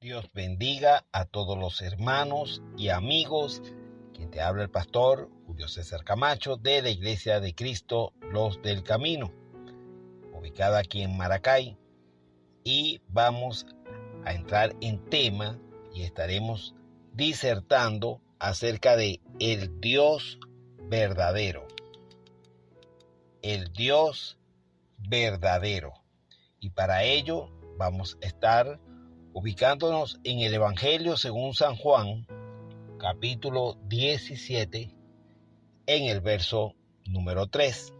Dios bendiga a todos los hermanos y amigos. Quien te habla el pastor Julio César Camacho de la Iglesia de Cristo Los del Camino, ubicada aquí en Maracay. Y vamos a entrar en tema y estaremos disertando acerca de el Dios verdadero. El Dios verdadero. Y para ello vamos a estar ubicándonos en el Evangelio según San Juan, capítulo 17, en el verso número 3.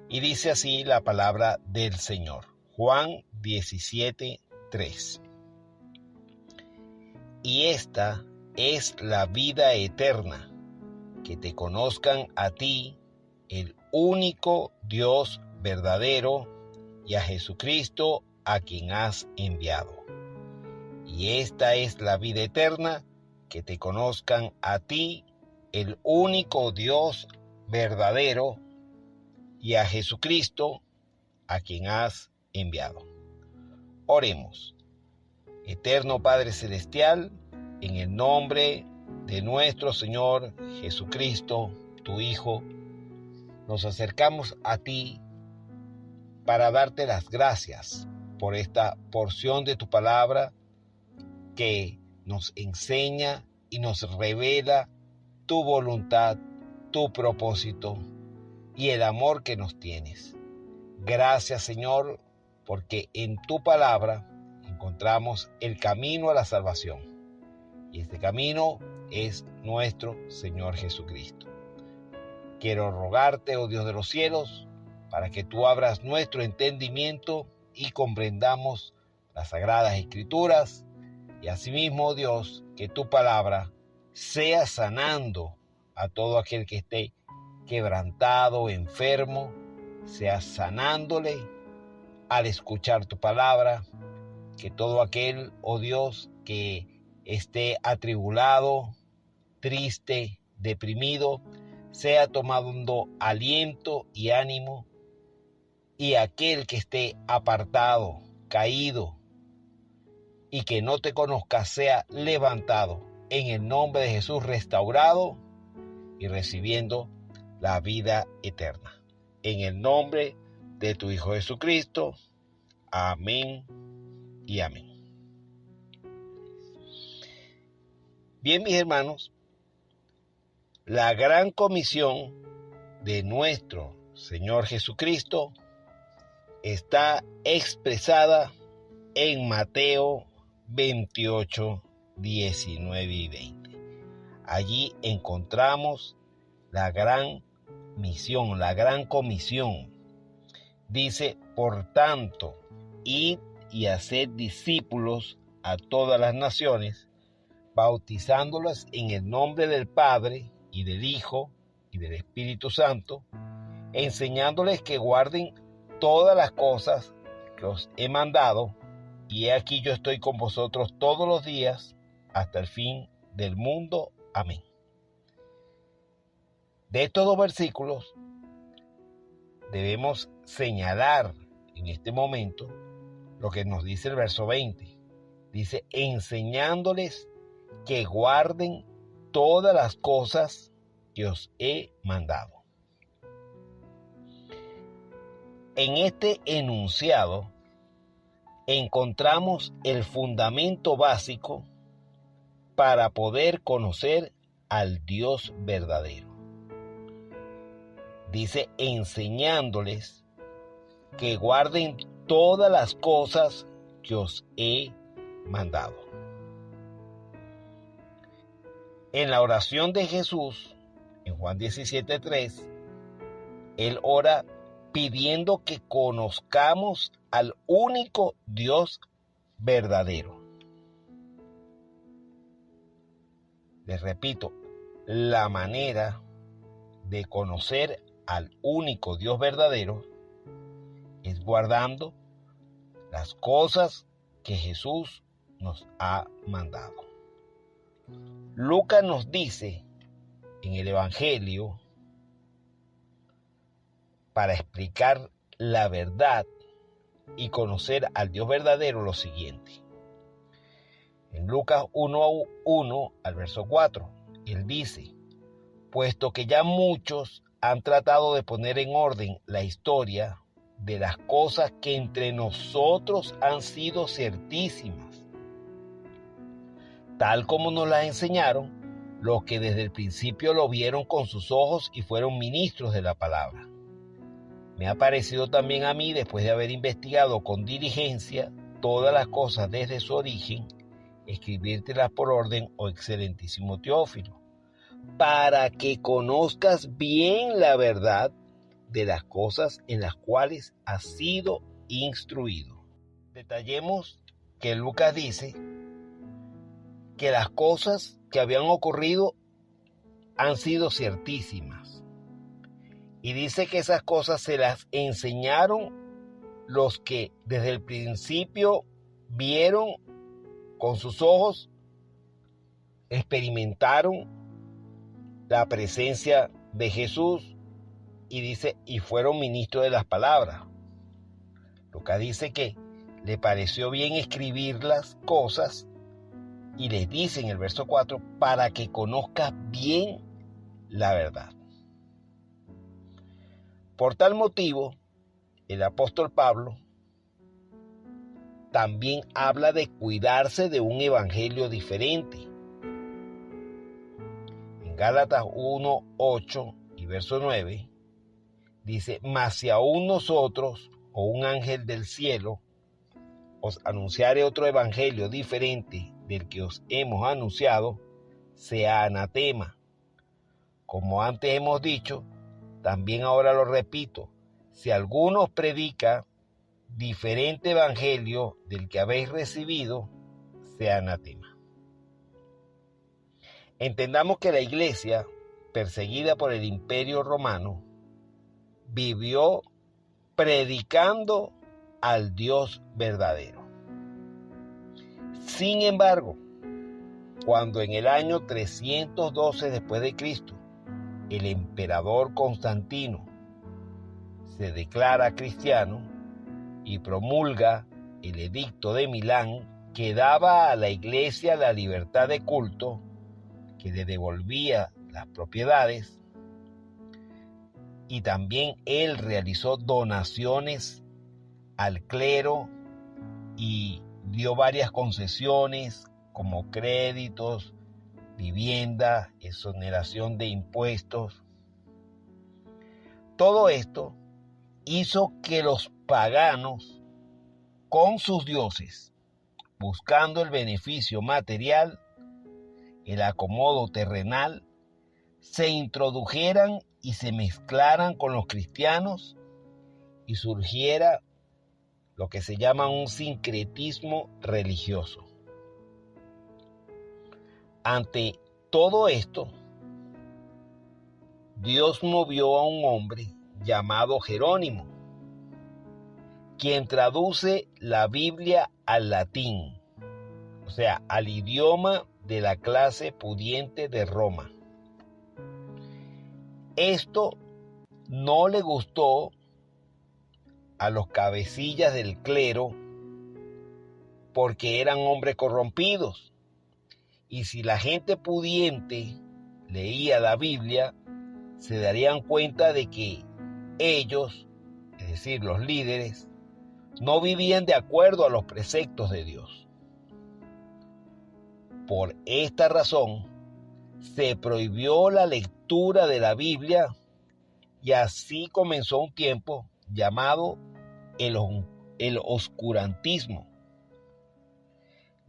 Y dice así la palabra del Señor. Juan 17, 3. Y esta es la vida eterna, que te conozcan a ti, el único Dios verdadero, y a Jesucristo, a quien has enviado. Y esta es la vida eterna, que te conozcan a ti, el único Dios verdadero, y a Jesucristo, a quien has enviado. Oremos. Eterno Padre Celestial, en el nombre de nuestro Señor Jesucristo, tu Hijo, nos acercamos a ti para darte las gracias por esta porción de tu palabra que nos enseña y nos revela tu voluntad, tu propósito y el amor que nos tienes. Gracias, Señor, porque en tu palabra encontramos el camino a la salvación. Y este camino es nuestro Señor Jesucristo. Quiero rogarte, oh Dios de los cielos, para que tú abras nuestro entendimiento y comprendamos las Sagradas Escrituras. Y asimismo, Dios, que tu palabra sea sanando a todo aquel que esté quebrantado, enfermo, sea sanándole al escuchar tu palabra. Que todo aquel, oh Dios, que esté atribulado, triste, deprimido, sea tomando aliento y ánimo. Y aquel que esté apartado, caído, y que no te conozca, sea levantado en el nombre de Jesús, restaurado y recibiendo la vida eterna. En el nombre de tu Hijo Jesucristo. Amén y amén. Bien, mis hermanos, la gran comisión de nuestro Señor Jesucristo está expresada en Mateo 28, 19 y 20. Allí encontramos la gran misión, la gran comisión. Dice, por tanto, id y haced discípulos a todas las naciones, bautizándolas en el nombre del Padre y del Hijo y del Espíritu Santo, enseñándoles que guarden todas las cosas que os he mandado, y he aquí yo estoy con vosotros todos los días hasta el fin del mundo. Amén. De estos dos versículos debemos señalar en este momento lo que nos dice el verso 20. Dice, enseñándoles que guarden todas las cosas que os he mandado. En este enunciado encontramos el fundamento básico para poder conocer al Dios verdadero. Dice, enseñándoles que guarden todas las cosas que os he mandado. En la oración de Jesús, en Juan 17:3, Él ora pidiendo que conozcamos al único Dios verdadero. Les repito, la manera de conocer al único Dios verdadero es guardando las cosas que Jesús nos ha mandado. Lucas nos dice en el Evangelio, para explicar la verdad y conocer al Dios verdadero, lo siguiente. Lucas 1:1 al verso 4. Él dice: puesto que ya muchos han tratado de poner en orden la historia de las cosas que entre nosotros han sido ciertísimas, tal como nos las enseñaron los que desde el principio lo vieron con sus ojos y fueron ministros de la palabra. Me ha parecido también a mí, después de haber investigado con diligencia todas las cosas desde su origen, escribírtelas por orden, oh excelentísimo Teófilo, para que conozcas bien la verdad de las cosas en las cuales has sido instruido. Detallemos que Lucas dice que las cosas que habían ocurrido han sido ciertísimas. Y dice que esas cosas se las enseñaron los que desde el principio vieron con sus ojos, experimentaron la presencia de Jesús, y dice, y fueron ministros de las palabras. Lucas dice que le pareció bien escribir las cosas, y les dice en el verso 4, para que conozcas bien la verdad. Por tal motivo, el apóstol Pablo también habla de cuidarse de un evangelio diferente. En Gálatas 1:8 y verso 9, dice: mas si aún nosotros o un ángel del cielo os anunciare otro evangelio diferente del que os hemos anunciado, sea anatema. Como antes hemos dicho, también ahora lo repito: si alguno os predica diferente evangelio del que habéis recibido, sea anatema. Entendamos que la iglesia, perseguida por el Imperio Romano, vivió predicando al Dios verdadero. Sin embargo, cuando en el año 312 después de Cristo, el emperador Constantino se declara cristiano y promulga el edicto de Milán, que daba a la iglesia la libertad de culto, que le devolvía las propiedades, y también él realizó donaciones al clero y dio varias concesiones como créditos, vivienda, exoneración de impuestos. Todo esto hizo que los paganos, con sus dioses, buscando el beneficio material, el acomodo terrenal, se introdujeran y se mezclaran con los cristianos, y surgiera lo que se llama un sincretismo religioso. Ante todo esto, Dios movió a un hombre llamado Jerónimo, quien traduce la Biblia al latín, o sea, al idioma de la clase pudiente de Roma. Esto no le gustó a los cabecillas del clero, porque eran hombres corrompidos, y si la gente pudiente leía la Biblia, se darían cuenta de que ellos, es decir, los líderes, no vivían de acuerdo a los preceptos de Dios. Por esta razón, se prohibió la lectura de la Biblia, y así comenzó un tiempo llamado el oscurantismo.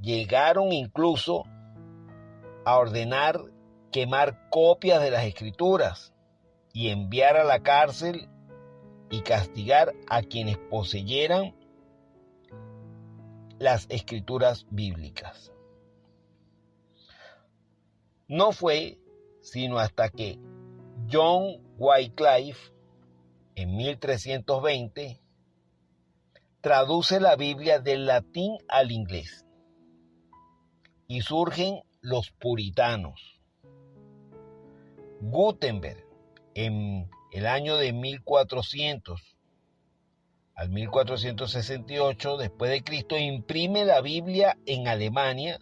Llegaron incluso a ordenar quemar copias de las Escrituras y enviar a la cárcel y castigar a quienes poseyeran las Escrituras bíblicas. No fue sino hasta que John Wycliffe, en 1320, traduce la Biblia del latín al inglés, y surgen los puritanos. Gutenberg, en el año de 1400 al 1468 después de Cristo, imprime la Biblia en Alemania,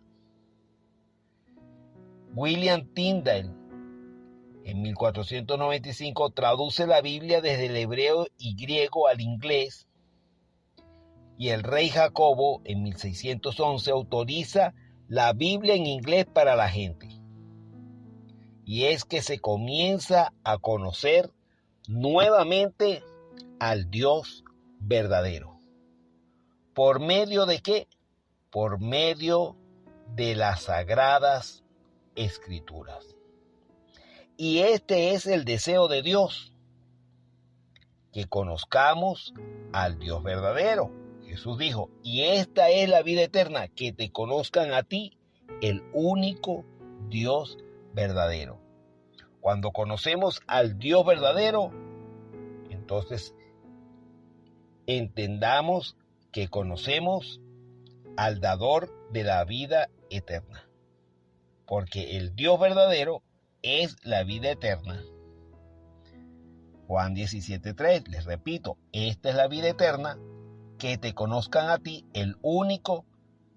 William Tyndale, en 1495, traduce la Biblia desde el hebreo y griego al inglés, y el rey Jacobo, en 1611, autoriza la Biblia en inglés para la gente. Y es que se comienza a conocer nuevamente al Dios verdadero. ¿Por medio de qué? Por medio de las Sagradas Escrituras. Y este es el deseo de Dios, que conozcamos al Dios verdadero. Jesús dijo, y esta es la vida eterna, que te conozcan a ti, el único Dios verdadero. Cuando conocemos al Dios verdadero, entonces entendamos que conocemos al dador de la vida eterna. Porque el Dios verdadero es la vida eterna. Juan 17:3, les repito, esta es la vida eterna, que te conozcan a ti, el único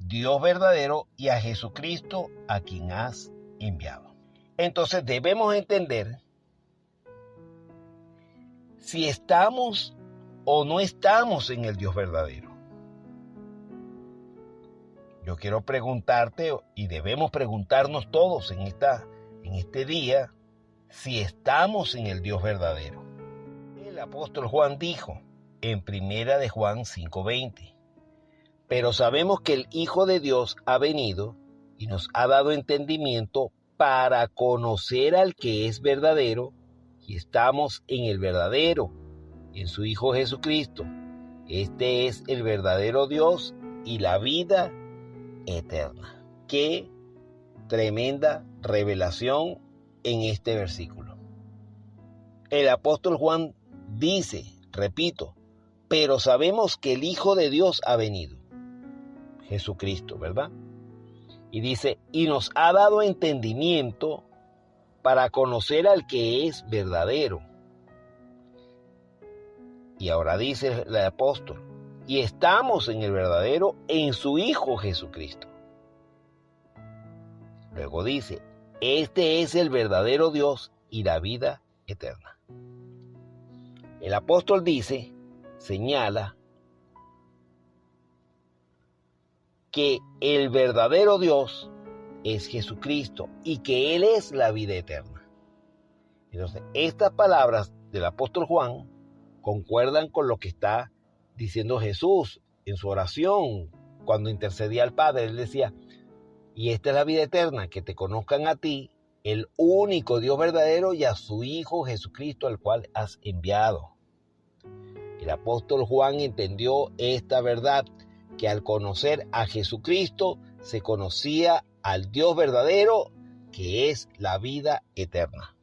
Dios verdadero, y a Jesucristo, a quien has enviado. Entonces debemos entender si estamos o no estamos en el Dios verdadero. Yo quiero preguntarte, y debemos preguntarnos todos en este día, si estamos en el Dios verdadero. El apóstol Juan dijo en 1 de Juan 5:20, pero sabemos que el Hijo de Dios ha venido y nos ha dado entendimiento para conocer al que es verdadero, y estamos en el verdadero, en su Hijo Jesucristo. Este es el verdadero Dios y la vida eterna. Qué tremenda revelación en este versículo. El apóstol Juan dice, repito, pero sabemos que el Hijo de Dios ha venido, Jesucristo, ¿verdad? Y dice, y nos ha dado entendimiento para conocer al que es verdadero. Y ahora dice el apóstol, y estamos en el verdadero, en su Hijo Jesucristo. Luego dice, este es el verdadero Dios y la vida eterna. El apóstol dice, señala, que el verdadero Dios es Jesucristo y que Él es la vida eterna. Entonces, estas palabras del apóstol Juan concuerdan con lo que está diciendo Jesús en su oración cuando intercedía al Padre. Él decía, y esta es la vida eterna, que te conozcan a ti, el único Dios verdadero, y a su Hijo Jesucristo, al cual has enviado. El apóstol Juan entendió esta verdad, que al conocer a Jesucristo se conocía al Dios verdadero, que es la vida eterna.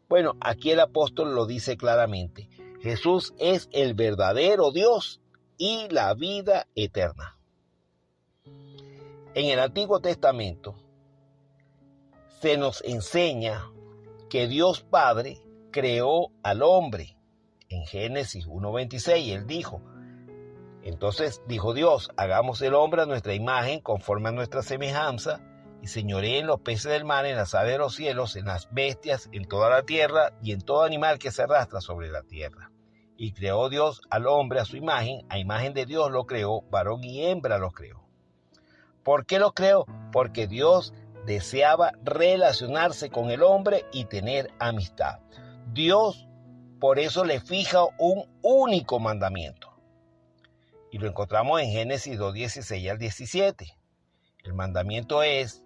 Bueno, aquí el apóstol lo dice claramente. Jesús es el verdadero Dios y la vida eterna. En el Antiguo Testamento se nos enseña que Dios Padre creó al hombre. En Génesis 1:26 Él dijo, entonces dijo Dios, hagamos el hombre a nuestra imagen, conforme a nuestra semejanza, y señoree en los peces del mar, en las aves de los cielos, en las bestias, en toda la tierra, y en todo animal que se arrastra sobre la tierra. Y creó Dios al hombre a su imagen, a imagen de Dios lo creó, varón y hembra los creó. ¿Por qué los creó? Porque Dios deseaba relacionarse con el hombre y tener amistad. Dios por eso le fija un único mandamiento. Y lo encontramos en Génesis 2:16 al 17. El mandamiento es,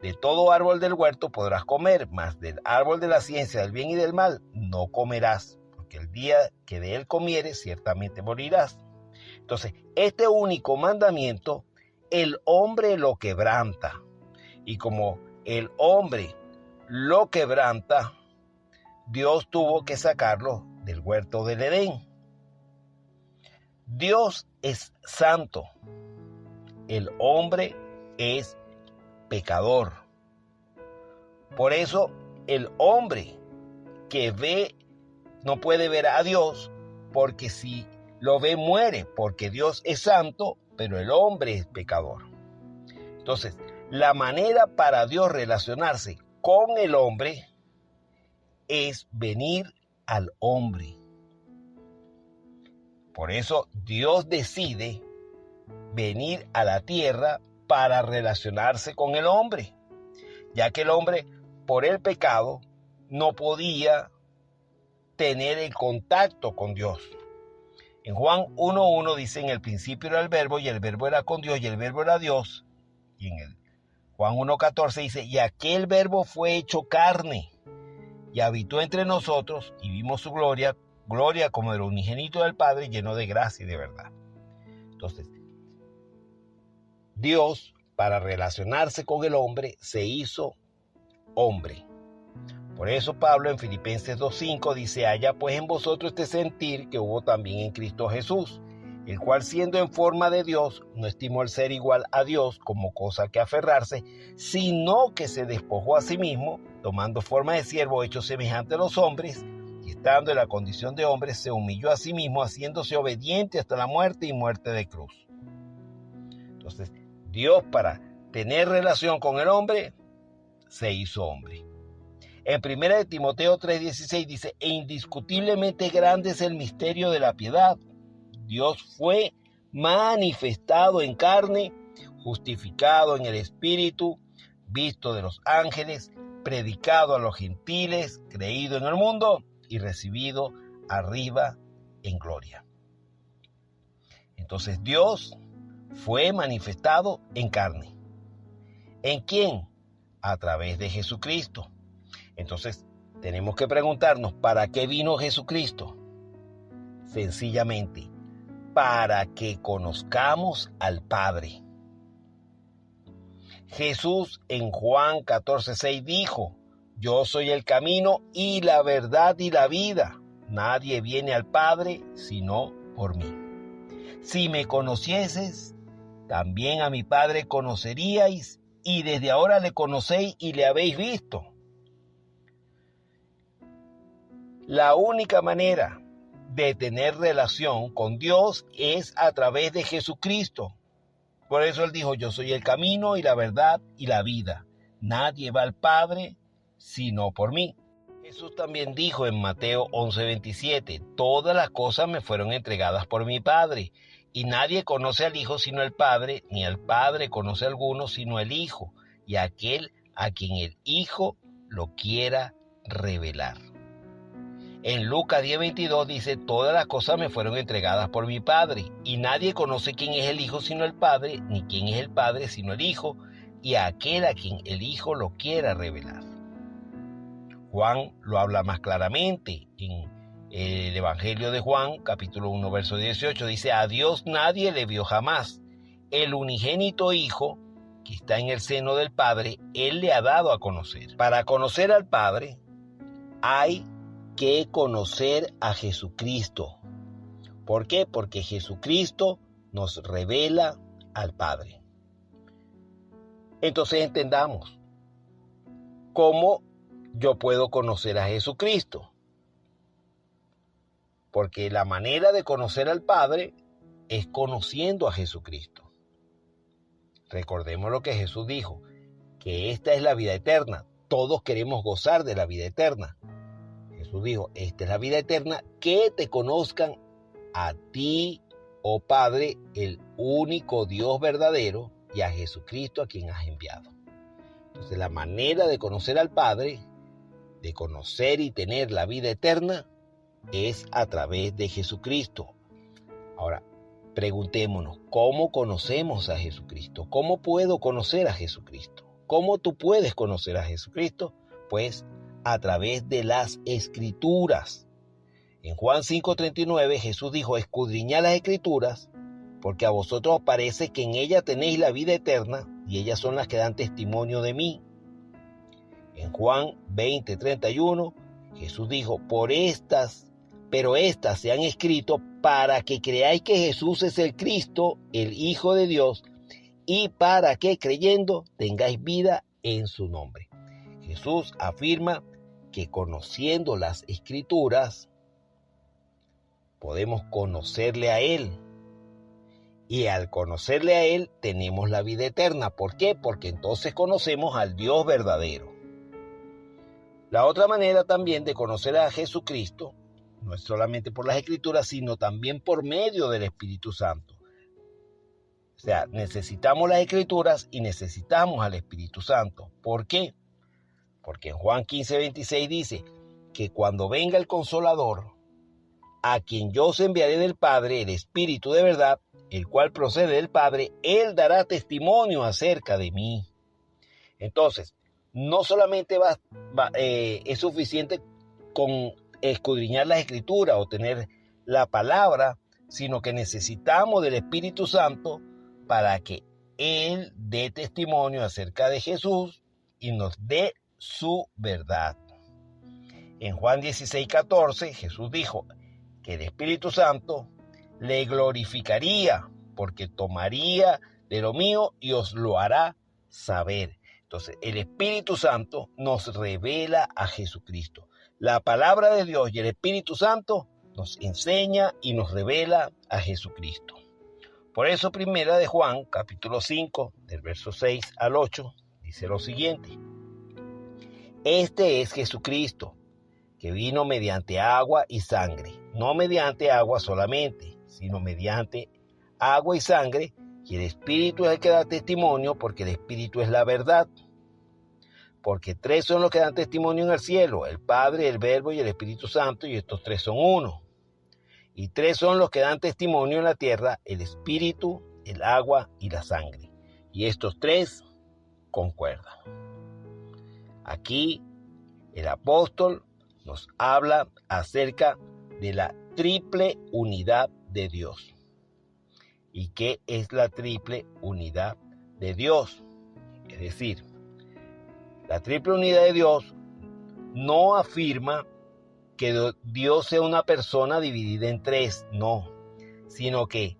de todo árbol del huerto podrás comer, mas del árbol de la ciencia del bien y del mal no comerás, porque el día que de él comieres ciertamente morirás. Entonces, este único mandamiento, el hombre lo quebranta. Y como el hombre lo quebranta, Dios tuvo que sacarlo del huerto del Edén. Dios es santo, el hombre es pecador. Por eso el hombre que ve no puede ver a Dios, porque si lo ve muere, porque Dios es santo, pero el hombre es pecador. Entonces, la manera para Dios relacionarse con el hombre es venir al hombre. Por eso Dios decide venir a la tierra para relacionarse con el hombre, ya que el hombre, por el pecado, no podía tener el contacto con Dios. En Juan 1:1 dice: en el principio era el verbo, y el verbo era con Dios, y el verbo era Dios. Y en el Juan 1:14 dice: y aquel verbo fue hecho carne, y habitó entre nosotros, y vimos su gloria, gloria como del unigénito del Padre, lleno de gracia y de verdad. Entonces, Dios, para relacionarse con el hombre, se hizo hombre. Por eso Pablo en Filipenses 2:5 dice: haya pues en vosotros este sentir que hubo también en Cristo Jesús, el cual, siendo en forma de Dios, no estimó el ser igual a Dios como cosa que aferrarse, sino que se despojó a sí mismo, tomando forma de siervo, hecho semejante a los hombres, y estando en la condición de hombre, se humilló a sí mismo, haciéndose obediente hasta la muerte y muerte de cruz. Entonces, Dios, para tener relación con el hombre, se hizo hombre. En 1 Timoteo 3:16 dice: e indiscutiblemente grande es el misterio de la piedad. Dios fue manifestado en carne, justificado en el Espíritu, visto de los ángeles, predicado a los gentiles, creído en el mundo y recibido arriba en gloria. Entonces Dios fue manifestado en carne. ¿En quién? A través de Jesucristo. Entonces tenemos que preguntarnos, ¿para qué vino Jesucristo? Sencillamente, para que conozcamos al Padre. Jesús en Juan 14:6 dijo: yo soy el camino y la verdad y la vida. Nadie viene al Padre sino por mí. Si me conocieses, también a mi Padre conoceríais, y desde ahora le conocéis y le habéis visto. La única manera de tener relación con Dios es a través de Jesucristo. Por eso Él dijo: yo soy el camino y la verdad y la vida. Nadie va al Padre sino por mí. Jesús también dijo en Mateo 11:27: todas las cosas me fueron entregadas por mi Padre, y nadie conoce al Hijo sino el Padre, ni al Padre conoce a alguno sino el Hijo, y aquel a quien el Hijo lo quiera revelar. En Lucas 10:22 dice: todas las cosas me fueron entregadas por mi Padre, y nadie conoce quién es el Hijo sino el Padre, ni quién es el Padre sino el Hijo, y a aquel a quien el Hijo lo quiera revelar. Juan lo habla más claramente en el Evangelio de Juan, capítulo 1, verso 18, dice: a Dios nadie le vio jamás. El unigénito Hijo, que está en el seno del Padre, Él le ha dado a conocer. Para conocer al Padre, hay que conocer a Jesucristo. ¿Por qué? Porque Jesucristo nos revela al Padre. Entonces entendamos cómo yo puedo conocer a Jesucristo. Porque la manera de conocer al Padre es conociendo a Jesucristo. Recordemos lo que Jesús dijo, que esta es la vida eterna. Todos queremos gozar de la vida eterna. Jesús dijo: esta es la vida eterna, que te conozcan a ti, oh Padre, el único Dios verdadero, y a Jesucristo a quien has enviado. Entonces, la manera de conocer al Padre, de conocer y tener la vida eterna, es a través de Jesucristo. Ahora, preguntémonos, ¿cómo conocemos a Jesucristo? ¿Cómo puedo conocer a Jesucristo? ¿Cómo tú puedes conocer a Jesucristo? Pues a través de las Escrituras. En Juan 5:39 Jesús dijo: escudriñad las Escrituras, porque a vosotros os parece que en ellas tenéis la vida eterna, y ellas son las que dan testimonio de mí. En Juan 20:31 Jesús dijo: pero estas se han escrito para que creáis que Jesús es el Cristo, el Hijo de Dios, y para que creyendo tengáis vida en su nombre. Jesús afirma que conociendo las Escrituras podemos conocerle a Él. Y al conocerle a Él tenemos la vida eterna. ¿Por qué? Porque entonces conocemos al Dios verdadero. La otra manera también de conocer a Jesucristo no es solamente por las Escrituras, sino también por medio del Espíritu Santo. O sea, necesitamos las Escrituras y necesitamos al Espíritu Santo. ¿Por qué? Porque en Juan 15:26 dice que cuando venga el Consolador, a quien yo os enviaré del Padre, el Espíritu de verdad, el cual procede del Padre, Él dará testimonio acerca de mí. Entonces, no solamente es suficiente con escudriñar las Escrituras o tener la palabra, sino que necesitamos del Espíritu Santo para que Él dé testimonio acerca de Jesús y nos dé su verdad. En Juan 16:14, Jesús dijo que el Espíritu Santo le glorificaría porque tomaría de lo mío y os lo hará saber. Entonces, el Espíritu Santo nos revela a Jesucristo. La palabra de Dios y el Espíritu Santo nos enseña y nos revela a Jesucristo. Por eso, primera de Juan, capítulo 5, del verso 6 al 8, dice lo siguiente. Este es Jesucristo, que vino mediante agua y sangre, no mediante agua solamente, sino mediante agua y sangre, y el Espíritu es el que da testimonio, porque el Espíritu es la verdad. Porque tres son los que dan testimonio en el cielo, el Padre, el Verbo y el Espíritu Santo, y estos tres son uno. Y tres son los que dan testimonio en la tierra, el Espíritu, el agua y la sangre. Y estos tres concuerdan. Aquí el apóstol nos habla acerca de la triple unidad de Dios. ¿Y qué es la triple unidad de Dios? Es decir, la triple unidad de Dios no afirma que Dios sea una persona dividida en tres, no, sino que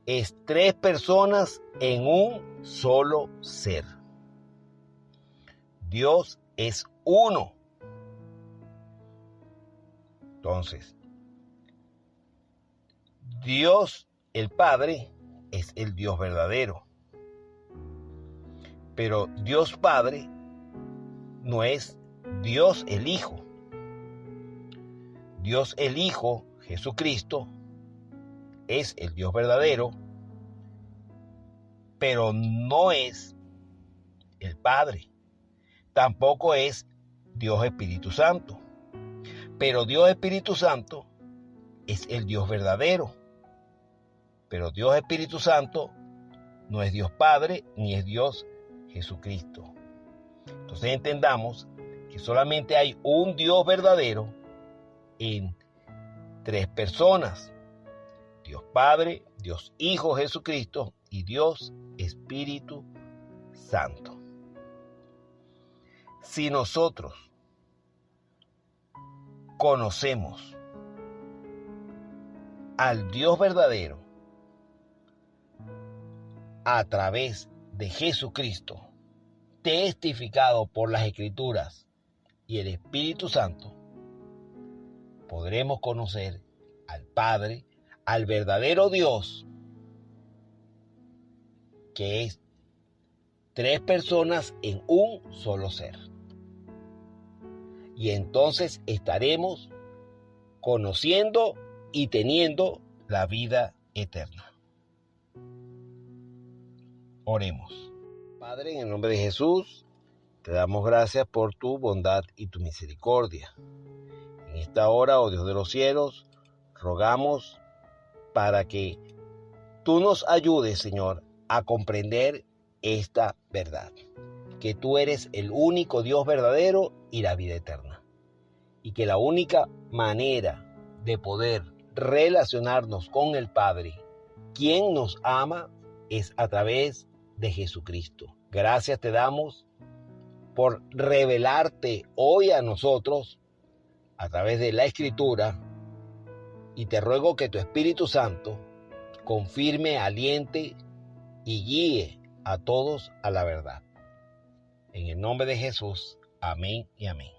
es tres personas en un solo ser. Dios es uno. Entonces, Dios el Padre es el Dios verdadero. Pero Dios Padre no es Dios el Hijo. Dios el Hijo, Jesucristo, es el Dios verdadero, pero no es el Padre. Tampoco es Dios Espíritu Santo. Pero Dios Espíritu Santo es el Dios verdadero. Pero Dios Espíritu Santo no es Dios Padre ni es Dios Jesucristo. Entonces entendamos que solamente hay un Dios verdadero en tres personas: Dios Padre, Dios Hijo Jesucristo y Dios Espíritu Santo. Si nosotros conocemos al Dios verdadero a través de Jesucristo, testificado por las Escrituras y el Espíritu Santo, podremos conocer al Padre, al verdadero Dios, que es tres personas en un solo ser. Y entonces estaremos conociendo y teniendo la vida eterna. Oremos. Padre, en el nombre de Jesús, te damos gracias por tu bondad y tu misericordia. En esta hora, oh Dios de los cielos, rogamos para que tú nos ayudes, Señor, a comprender esta verdad, que tú eres el único Dios verdadero y la vida eterna, y que la única manera de poder relacionarnos con el Padre, quien nos ama, es a través de Jesucristo. Gracias te damos por revelarte hoy a nosotros a través de la Escritura, y te ruego que tu Espíritu Santo confirme, aliente y guíe a todos a la verdad. En el nombre de Jesús, amén y amén.